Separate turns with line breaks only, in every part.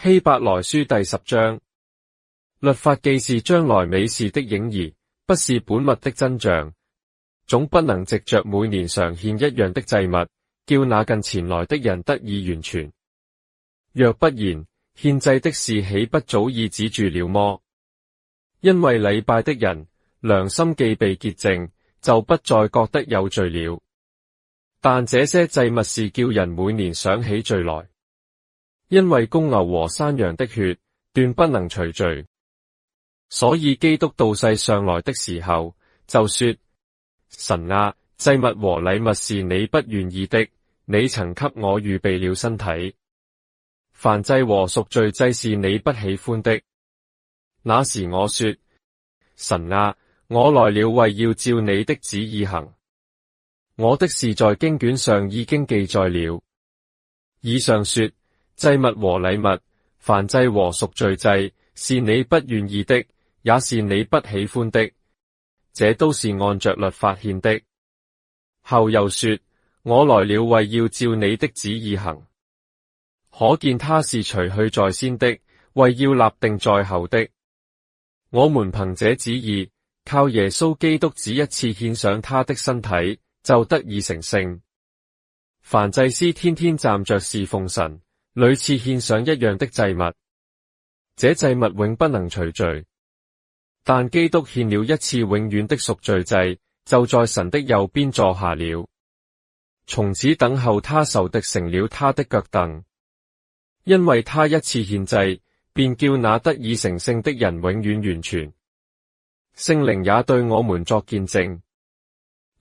希伯來書第10章。律法既是將來美事的影兒，不是本物的真像，總不能藉着每年常獻一樣的祭物，叫那近前來的人得以完全。若不然，獻祭的事豈不早已止住了麼？因為禮拜的人良心既被潔淨，就不再覺得有罪了。但這些祭物是叫人每年想起罪來，因為公牛和山羊的血斷不能除罪。所以基督到世上來的時候，就說：神啊，祭物和禮物是你不願意的，你曾給我預備了身體。燔祭和贖罪祭是你不喜歡的。那時我說：神啊，我來了為要照你的旨意行。我的事在經卷上已經記載了。以上說，祭物和禮物、燔祭和贖罪祭是你不願意的，也是你不喜歡的，這都是按着律法獻的。後又說：我來了為要照你的旨意行。可見他是除去在先的，為要立定在後的。我們憑這旨意，靠耶穌基督只一次獻上他的身體，就得以成聖。凡祭司天天站着侍奉神，屢次獻上一樣的祭物，這祭物永不能除罪。但基督獻了一次永遠的贖罪祭，就在神的右邊坐下了，從此等候他仇敵成了他的腳凳。因為他一次獻祭，便叫那得以成聖的人永遠完全。聖靈也對我們作見證，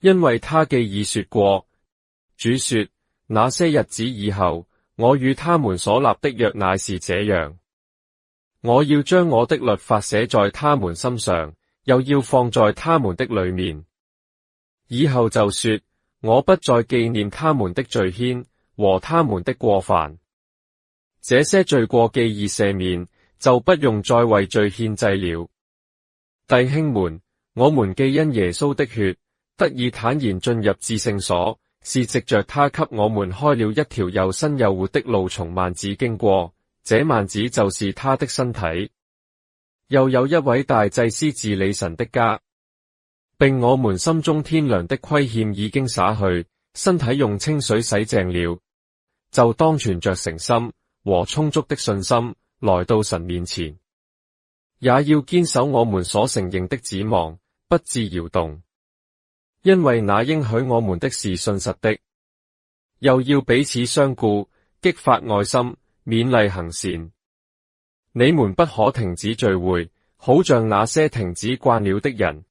因為他既已說過，主說：那些日子以後，我與他們所立的約乃是這樣，我要將我的律法寫在他們心上，又要放在他們的裡面。以後就說：我不再紀念他們的罪愆和他們的過犯。這些罪過既已赦免，就不用再為罪獻祭了。弟兄們，我們既因耶穌的血得以坦然進入至聖所，是藉着他給我們開了一條又新又活的路，從幔子經過。這幔子就是他的身體。又有一位大祭司治理神的家，並我們心中天良的虧欠已經灑去，身體用清水洗淨了，就當存着誠心和充足的信心來到神面前，也要堅守我們所承認的指望，不致搖動，因為那應許我們的是信實的。又要彼此相顧，激發愛心，勉勵行善。你們不可停止聚會，好像那些停止慣了的人，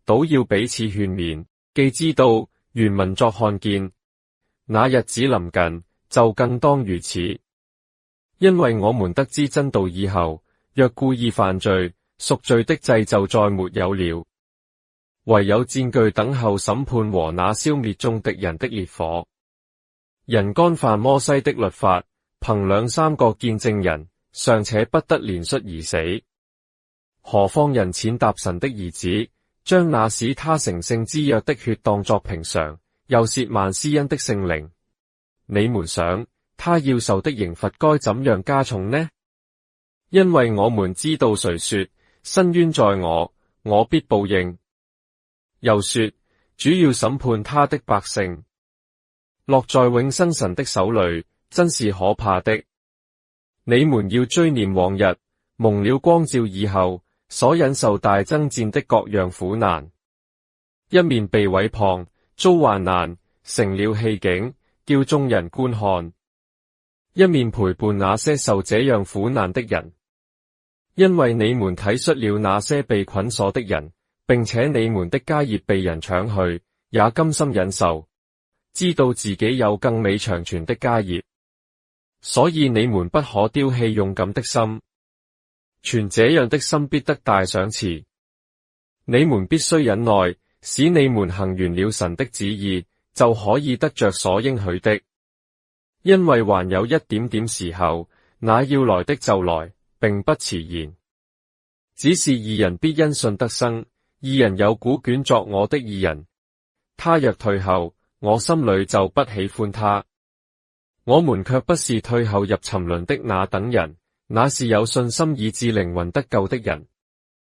倒要彼此勸勉，既知道原文作看見，那日子臨近，就更當如此。因為我們得知真道以後，若故意犯罪，贖罪的祭就再沒有了，唯有戰懼等候審判和那消滅眾敵人的烈火。人干犯摩西的律法，憑兩三個見證人，尚且不得憐恤而死，何況人踐踏神的兒子，將那使他成聖之約的血當作平常，又褻慢施恩的聖靈。你們想，他要受的刑罰該怎樣加重呢？因為我們知道誰說：伸冤在我，我必報應。又說：主要審判他的百姓。落在永生神的手裡，真是可怕的。你們要追念往日，蒙了光照以後，所忍受大爭戰的各樣苦難，一面被毀謗，遭患難，成了戲景，叫眾人觀看；一面陪伴那些受這樣苦難的人。因為你們體恤了那些被捆鎖的人，並且你們的家業被人搶去，也甘心忍受，知道自己有更美長存的家業。所以你們不可丟棄勇敢的心，存這樣的心必得大賞賜。你們必須忍耐，使你們行完了神的旨意，就可以得着所應許的。因為還有一點點時候，那要來的就來，並不遲延。只是義人必因信得生，義人有古卷作我的義人，他若退後，我心裡就不喜歡他。我們卻不是退後入沉淪的那等人，那是有信心以致靈魂得救的人。